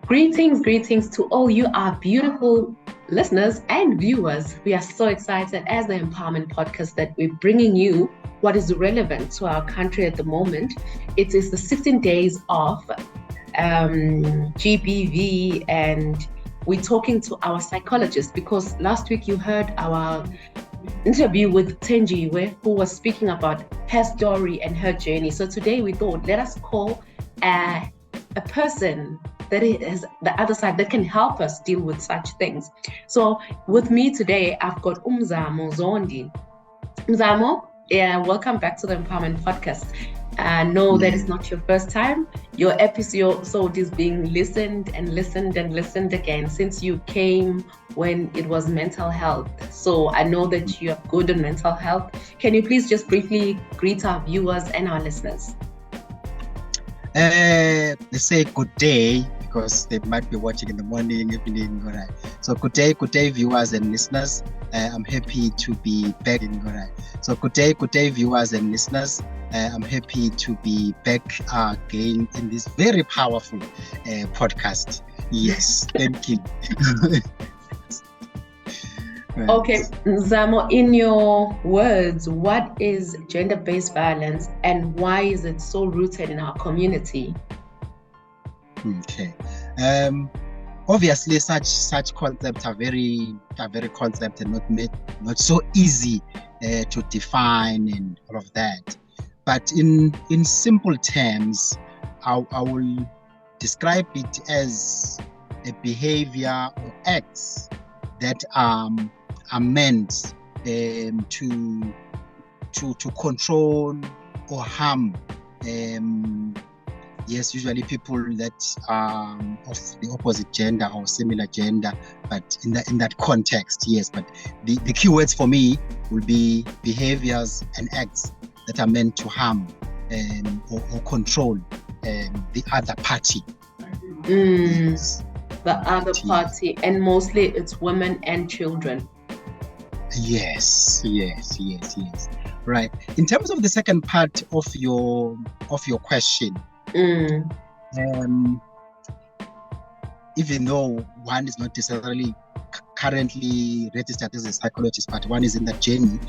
Greetings to all you, our beautiful listeners and viewers. We are so excited as the Empowerment Podcast that we're bringing you what is relevant to our country at the moment. It is the 16 days of GBV, and we're talking to our psychologist because last week you heard our interview with Tenjiwe, who was speaking about her story and her journey. So today we thought, let us call a person that is the other side that can help us deal with such things. So with me today, I've got Mzamo Zondi. Mzamo, welcome back to the Empowerment Podcast. No, that is not your first time. Your episode is being listened again since you came when it was mental health. So I know that you are good on mental health. Can you please just briefly greet our viewers and our listeners? They say good day because they might be watching in the morning, evening, all right. So good day, viewers and listeners. I'm happy to be back in Gorai. So good day, viewers and listeners. I'm happy to be back again in this very powerful podcast. Yes, thank you. Right. Okay, Zamo, in your words, what is gender-based violence and why is it so rooted in our community? Okay. Obviously, such concepts are very concept and not so easy to define and all of that. But in simple terms, I will describe it as a behavior or acts that are meant to control or harm. Yes, usually people that are of the opposite gender or similar gender, but in that context, yes. But the key words for me will be behaviors and acts that are meant to harm or control the other party. Yes. The other party, and mostly it's women and children. Yes. Right. In terms of the second part of your question, even though one is not necessarily currently registered as a psychologist, but one is in that journey,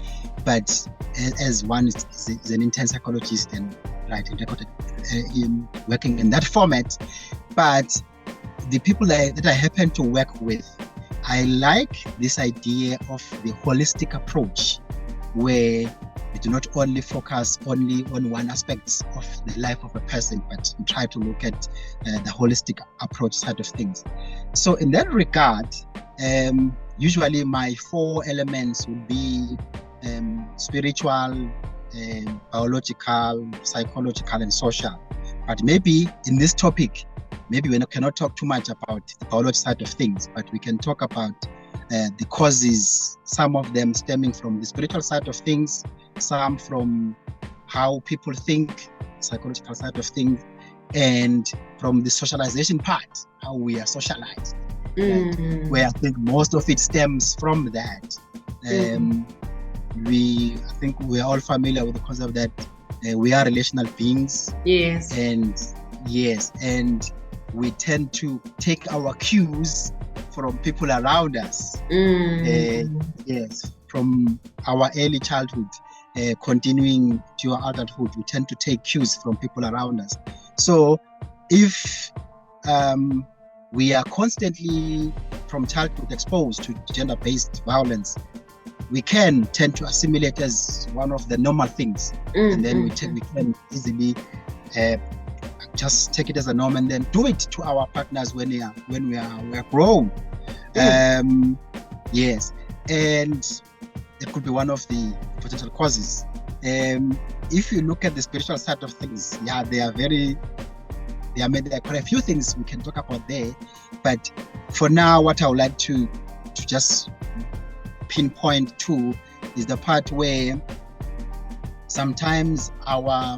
but as one is an intern psychologist and recorded working in that format, but the people that I happen to work with, I like this idea of the holistic approach where we do not only focus only on one aspect of the life of a person, but we try to look at the holistic approach side of things. So in that regard, usually my 4 elements would be spiritual, biological, psychological, and social. But maybe in this topic, maybe we cannot talk too much about the biology side of things, but we can talk about the causes, some of them stemming from the spiritual side of things, some from how people think, psychological side of things, and from the socialization part, how we are socialized, right? Where I think most of it stems from that. I think we're all familiar with the concept that we are relational beings. Yes. And we tend to take our cues from people around us. Yes, from our early childhood, continuing to our adulthood, we tend to take cues from people around us. So if we are constantly from childhood exposed to gender-based violence, we can tend to assimilate as one of the normal things, and then we can easily just take it as a norm and then do it to our partners when we are grown. Yes, and it could be one of the potential causes. If you look at the spiritual side of things, there are quite a few things we can talk about there. But for now, what I would like to just pinpoint to is the part where sometimes our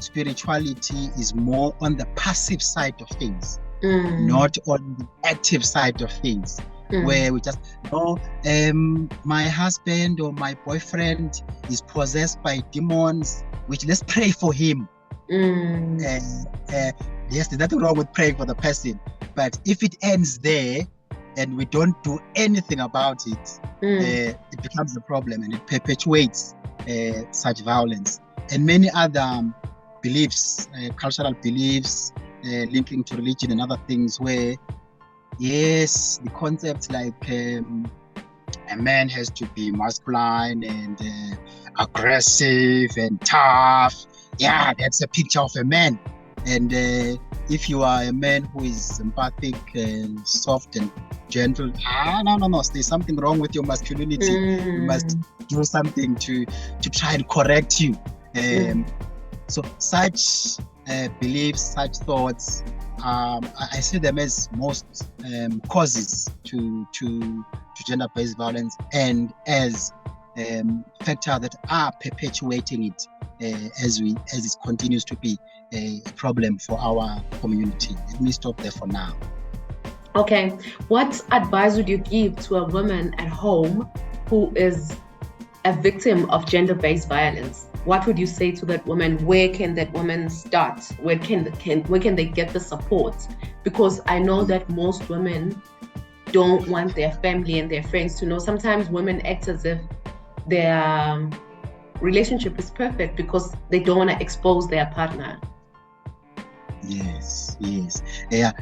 spirituality is more on the passive side of things, not on the active side of things, where we just my husband or my boyfriend is possessed by demons, which let's pray for him. Yes, there's nothing wrong with praying for the person, But if it ends there and we don't do anything about it, it becomes a problem and it perpetuates such violence. And many other beliefs, cultural beliefs, linking to religion and other things where, yes, the concepts like a man has to be masculine and aggressive and tough. Yeah, that's a picture of a man. And if you are a man who is empathic and soft and gentle, no, there's something wrong with your masculinity. You must do something to try and correct you. So such beliefs, such thoughts, I see them as most causes to gender-based violence and as factors that are perpetuating it as it continues to be a problem for our community. Let me stop there for now. Okay, what advice would you give to a woman at home who is a victim of gender-based violence? What would you say to that woman? Where can that woman start? Where can they get the support? Because I know that most women don't want their family and their friends to know. Sometimes women act as if their relationship is perfect because they don't want to expose their partner. Yes. Yeah.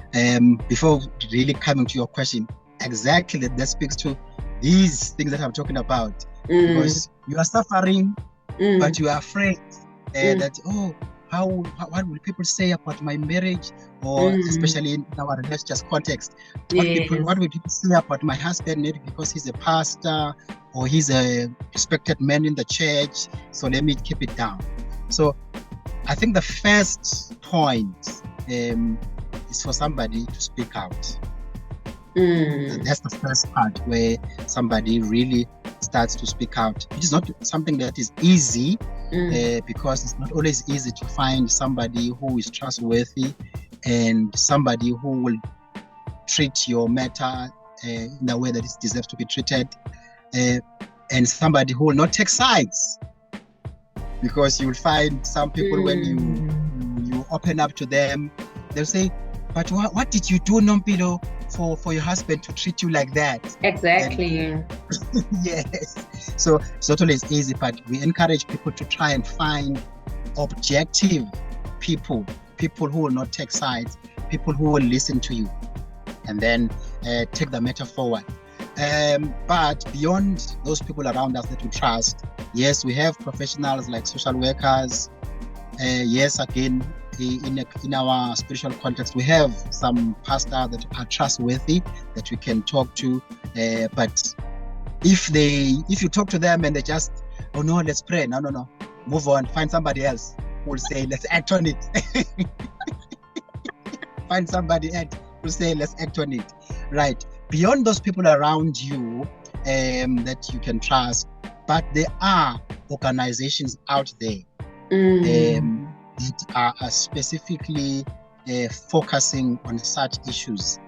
Before really coming to your question, exactly that speaks to these things that I'm talking about. Because you are suffering, but you are afraid that, what will people say about my marriage, or especially in our religious context, what will people say about my husband, maybe because he's a pastor or he's a respected man in the church, so let me keep it down. So I think the first point is for somebody to speak out. That's the first part, where somebody really starts to speak out, which is not something that is easy, because it's not always easy to find somebody who is trustworthy and somebody who will treat your matter in the way that it deserves to be treated, and somebody who will not take sides. Because you'll find some people, when you open up to them, they'll say, but what did you do, Nompilo, for your husband to treat you like that? Exactly. And, yes. So it's not always easy, but we encourage people to try and find objective people who will not take sides, people who will listen to you, and then take the matter forward. But beyond those people around us that we trust, yes, we have professionals like social workers. Yes, again, in our spiritual context, we have some pastors that are trustworthy that we can talk to. But if you talk to them and they just, oh no, let's pray, no, move on, find somebody else who will say, let's act on it. Find somebody else who will say, let's act on it. Right. Beyond those people around you that you can trust, but there are organizations out there that are specifically focusing on such issues.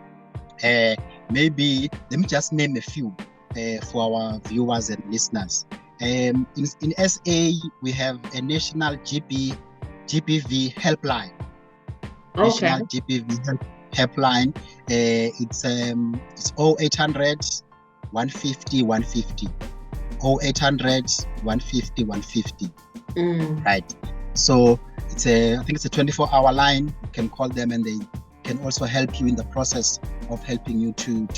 Maybe let me just name a few for our viewers and listeners. In SA, we have a national GBV helpline. Okay. National GBV helpline. It's 0800 150 150. 0800 150 150. Right. So I think it's a 24-hour line. You can call them and they can also help you in the process of helping you to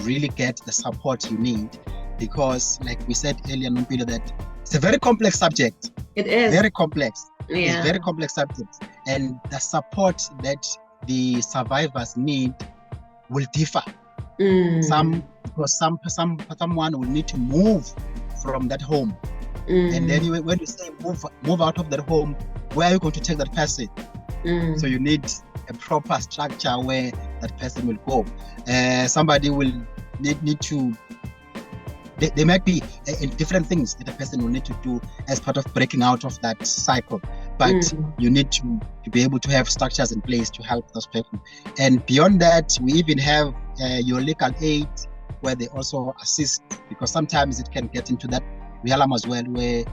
really get the support you need. Because like we said earlier, Nompilo, that it's a very complex subject. It is. Very complex. Yeah. It's very complex subject. And the support that the survivors need will differ. Someone will need to move from that home. And then when you say move out of that home, where are you going to take that person? So you need a proper structure where that person will go. Somebody will need to, there might be different things that a person will need to do as part of breaking out of that cycle. But you need to be able to have structures in place to help those people. And beyond that, we even have your legal aid, where they also assist, because sometimes it can get into that realm as well, where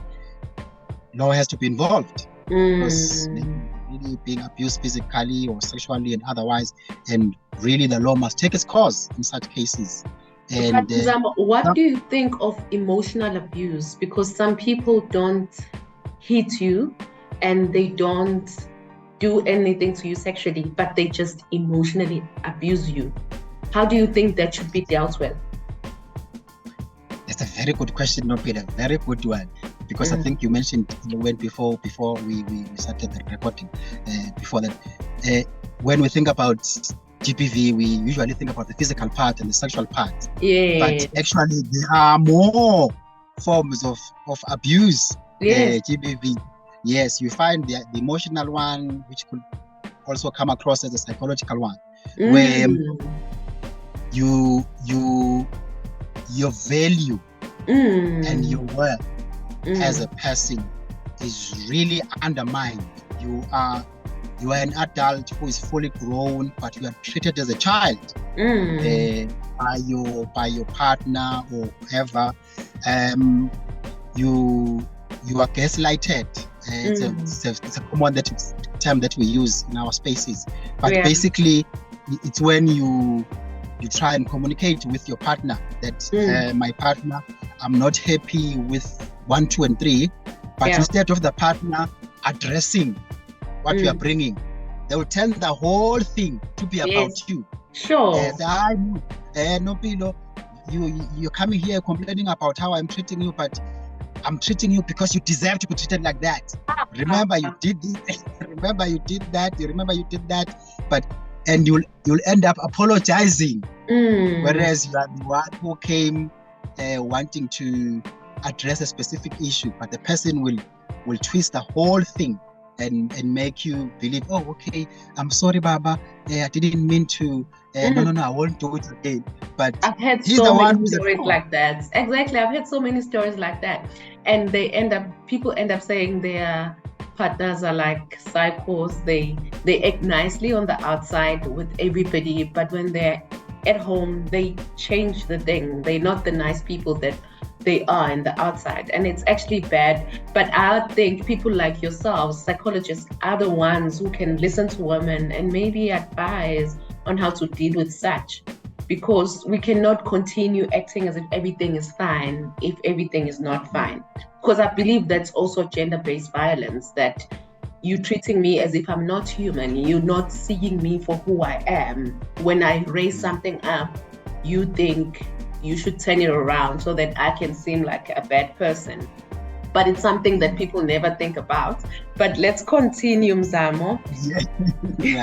law has to be involved. Because really being abused physically or sexually and otherwise, and really the law must take its course in such cases. And Mzamo, what do you think of emotional abuse? Because some people don't hit you and they don't do anything to you sexually, but they just emotionally abuse you. How do you think that should be dealt with? That's a very good question, Nopil, a very good one. Because I think you mentioned when before we started the recording, before that, when we think about GBV, we usually think about the physical part and the sexual part. Yeah. But actually, there are more forms of abuse. GBV. Yes, you find the emotional one, which could also come across as a psychological one, where your value and your worth as a person is really undermined. You are an adult who is fully grown, but you are treated as a child by your partner or whoever. You are gaslighted. It's a common term that we use in our spaces. But basically, it's when you try and communicate with your partner that my partner, I'm not happy with 1, 2, and 3. But instead of the partner addressing what you are bringing, they will turn the whole thing to be about you. Sure. No, Pilo, you're coming here complaining about how I'm treating you, but I'm treating you because you deserve to be treated like that. Remember, you did this. Remember, you did that. You remember, you did that. And you'll end up apologizing, whereas you are the one who came wanting to address a specific issue, but the person will twist the whole thing and make you believe, oh, okay, I'm sorry, Baba, I didn't mean to. No, I won't do it again. But I've had so many stories like that. Exactly, I've had so many stories like that, and people end up saying their partners are like psychos. They act nicely on the outside with everybody, but when they're at home, they change the thing. They're not the nice people that they are in the outside, and it's actually bad. But I think people like yourselves, psychologists, are the ones who can listen to women and maybe advise on how to deal with such, because we cannot continue acting as if everything is fine if everything is not fine. Because I believe that's also gender-based violence, that you treating me as if I'm not human, you're not seeing me for who I am. When I raise something up, you think you should turn it around so that I can seem like a bad person. But it's something that people never think about. But let's continue, Mzamo. Yeah.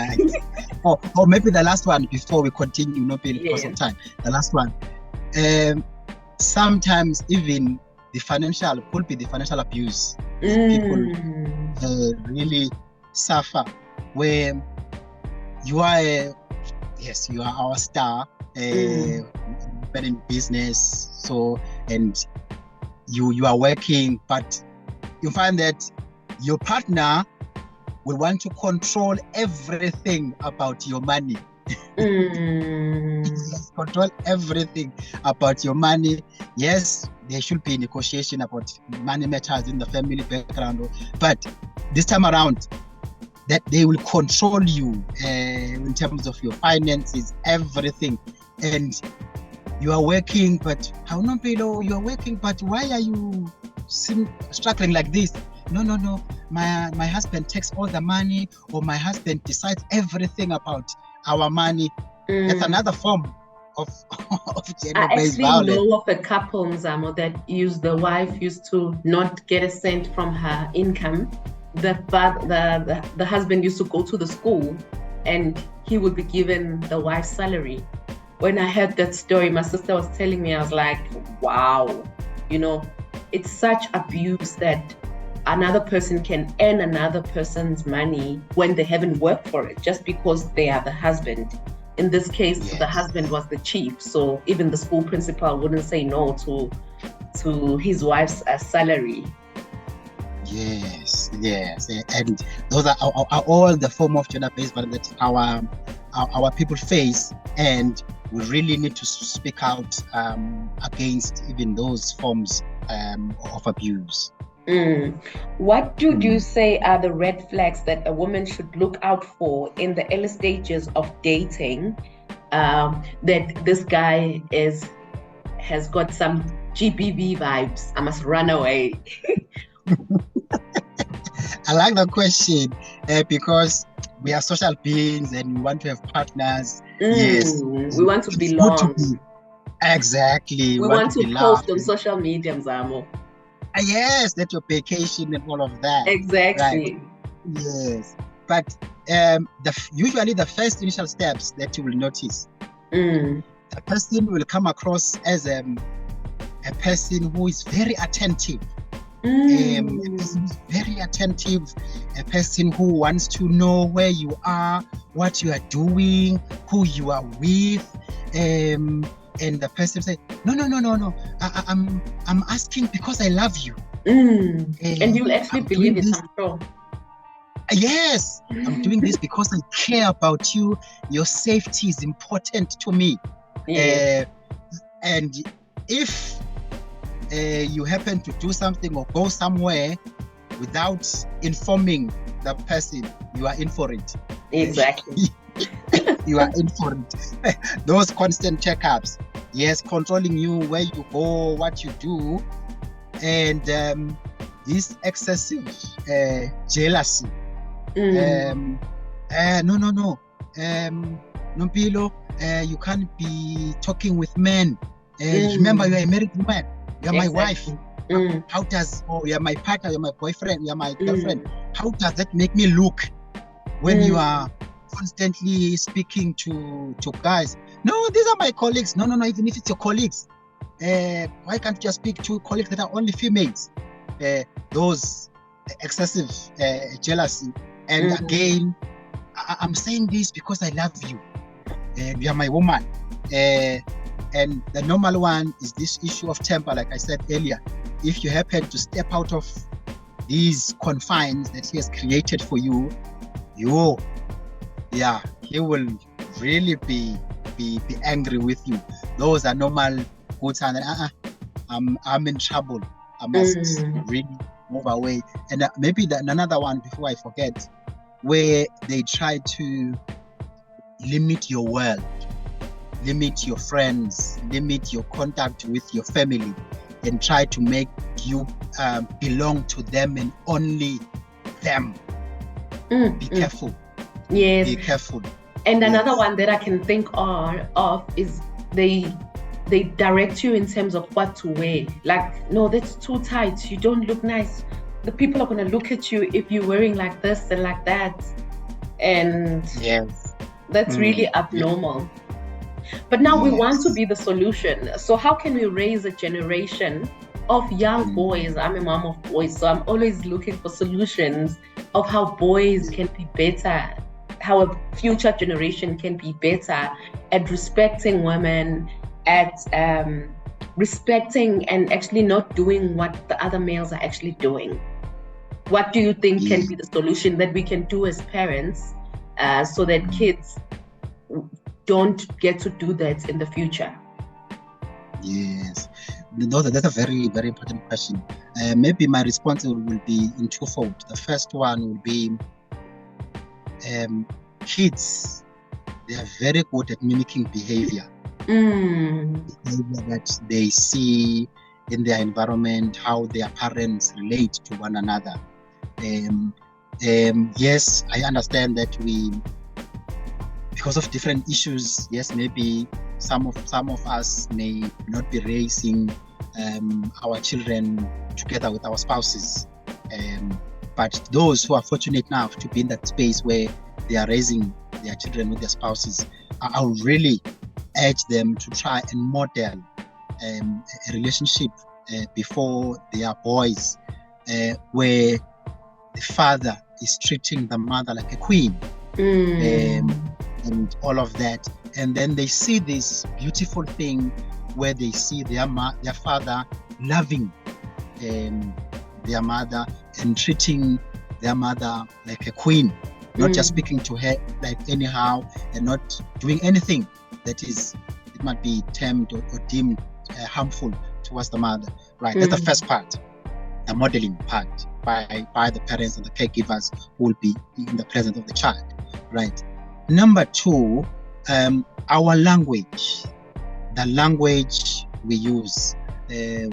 Right. or maybe the last one before we continue, not because of time. The last one. Sometimes even could be the financial abuse. People really suffer where you are our star, but in business, and you are working, but you find that your partner will want to control everything about your money. Control everything about your money. Yes, there should be negotiation about money matters in the family background, but this time around, that they will control you in terms of your finances, everything. And you are working, but you are working, but why are you struggling like this? No. My husband takes all the money, or my husband decides everything about our money. That's another form of gender-based violence. I actually know of a couple, Mzamo, that the wife used to not get a cent from her income. The husband used to go to the school, and he would be given the wife's salary. When I heard that story, my sister was telling me, I was like, wow, it's such abuse that another person can earn another person's money when they haven't worked for it, just because they are the husband. In this case, the husband was the chief, so even the school principal wouldn't say no to his wife's salary. Yes, and those are all the form of gender-based violence that our people face, and we really need to speak out against even those forms of abuse. What do you say are the red flags that a woman should look out for in the early stages of dating? That this guy has got some GBV vibes. I must run away. I like the question because we are social beings and we want to have partners. Yes, we want to it's belong. good to be. Exactly. We want to be post loved. on social media, Mzamo. Yes, that's your vacation and all of that. Exactly. Right. Yes, but usually the first initial steps that you will notice, the person will come across as a person who is very attentive. A person who's very attentive, a person who wants to know where you are, what you are doing, who you are with, and the person say, no, I'm asking because I love you. And you'll actually believe it, I'm sure. Yes, I'm doing this because I care about you. Your safety is important to me. Yes. And if you happen to do something or go somewhere without informing the person, you are in for it. Exactly. You are in for it. Those constant checkups, yes, controlling you, where you go, what you do, and this excessive jealousy. No, Nompilo, you can't be talking with men. Remember, you are a married woman. You are my wife. How does, you are my partner, you are my boyfriend, you are my girlfriend. How does that make me look when you are constantly speaking to guys? No, these are my colleagues. No, even if it's your colleagues, why can't you just speak to colleagues that are only females? Those excessive jealousy. And again, I'm saying this because I love you. You are my woman. And the normal one is this issue of temper, like I said earlier. If you happen to step out of these confines that he has created for you, he will really be angry with you. Those are normal good signs. I'm in trouble. I must really move away. And maybe another one before I forget, where they try to limit your world, limit your friends, limit your contact with your family, and try to make you belong to them and only them. Be careful. Yes. Be careful. And another one that I can think of is they direct you in terms of what to wear. Like, no, that's too tight. You don't look nice. The people are going to look at you if you're wearing like this and like that. And yes, that's really abnormal. But now we want to be the solution. So how can we raise a generation of young boys? I'm a mom of boys, so I'm always looking for solutions of how boys can be better, how a future generation can be better at respecting women, at respecting and actually not doing what the other males are actually doing. What do you think can be the solution that we can do as parents so that kids don't get to do that in the future? Yes, that's a very, very important question. Maybe my response will be in twofold. The first one will be kids, they are very good at mimicking behavior. Behavior that they see in their environment, how their parents relate to one another. Yes, I understand that because of different issues, yes, maybe some of us may not be raising our children together with our spouses. But those who are fortunate enough to be in that space where they are raising their children with their spouses, I would really urge them to try and model a relationship before they are boys, where the father is treating the mother like a queen, and all of that. And then they see this beautiful thing where they see their father loving their mother and treating their mother like a queen, not just speaking to her like anyhow and not doing anything that it might be termed or deemed harmful towards the mother. Right, that's the first part. the modeling part by the parents and the caregivers who will be in the presence of the child, right? Number two, our language, the language we use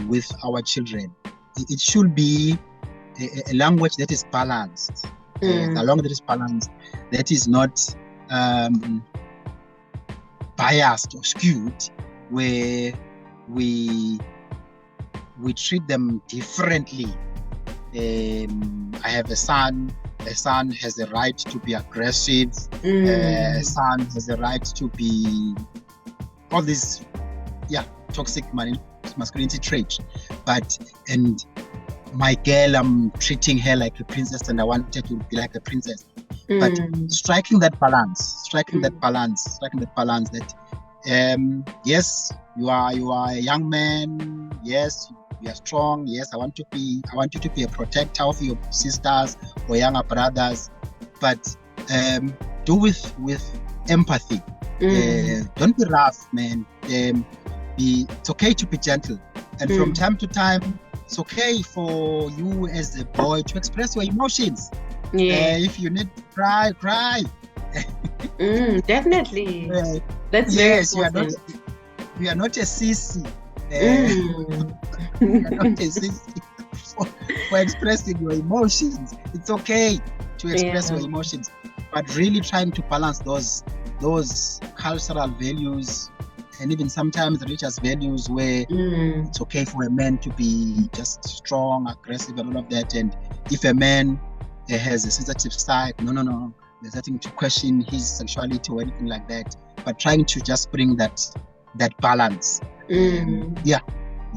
with our children, it should be a language that is balanced. The language that is balanced, that is not biased or skewed, where we treat them differently. I have a son. A son has the right to be aggressive. A son has the right to be all these, toxic masculinity traits. And my girl, I'm treating her like a princess, and I want her to be like a princess. But striking that balance that yes, you are a young man. Yes, you are strong. Yes, I want you to be a protector of your sisters or younger brothers, but do with empathy. Don't be rough, man. It's okay to be gentle, and from time to time, it's okay for you as a boy to express your emotions. If you need to cry. Definitely. That's yes, very important. you are not a sissy. You are not a sissy for expressing your emotions. It's okay to express your emotions, but really trying to balance those cultural values and even sometimes religious values where it's okay for a man to be just strong, aggressive, and all of that. And if a man has a sensitive side, no, there's nothing to question his sexuality or anything like that. But trying to just bring that balance.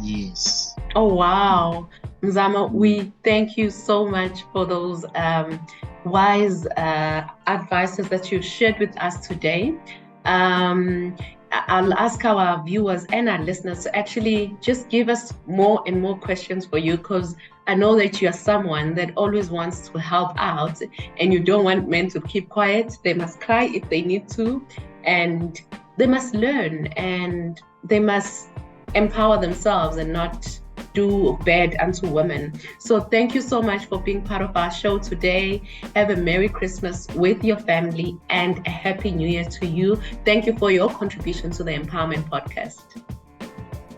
Yes. Oh wow, Mzamo, we thank you so much for those wise advices that you shared with us today. I'll ask our viewers and our listeners to actually just give us more and more questions for you, because I know that you are someone that always wants to help out, and you don't want men to keep quiet. They must cry if they need to, and they must learn, and they must empower themselves and not do bad unto women. So thank you so much for being part of our show today. Have a Merry Christmas with your family and a Happy New Year to you. Thank you for your contribution to the Empowerment Podcast.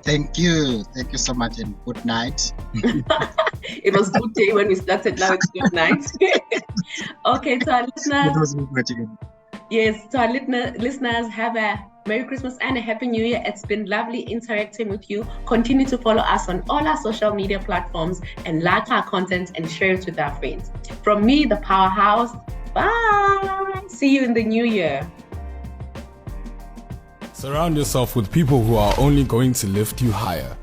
Thank you so much, and good night. It was good day when we started, now it's good night. Okay, to our listeners, to our listeners, have a Merry Christmas and a Happy New Year. It's been lovely interacting with you. Continue to follow us on all our social media platforms and like our content and share it with our friends. From me, the Powerhouse, bye. See you in the new year. Surround yourself with people who are only going to lift you higher.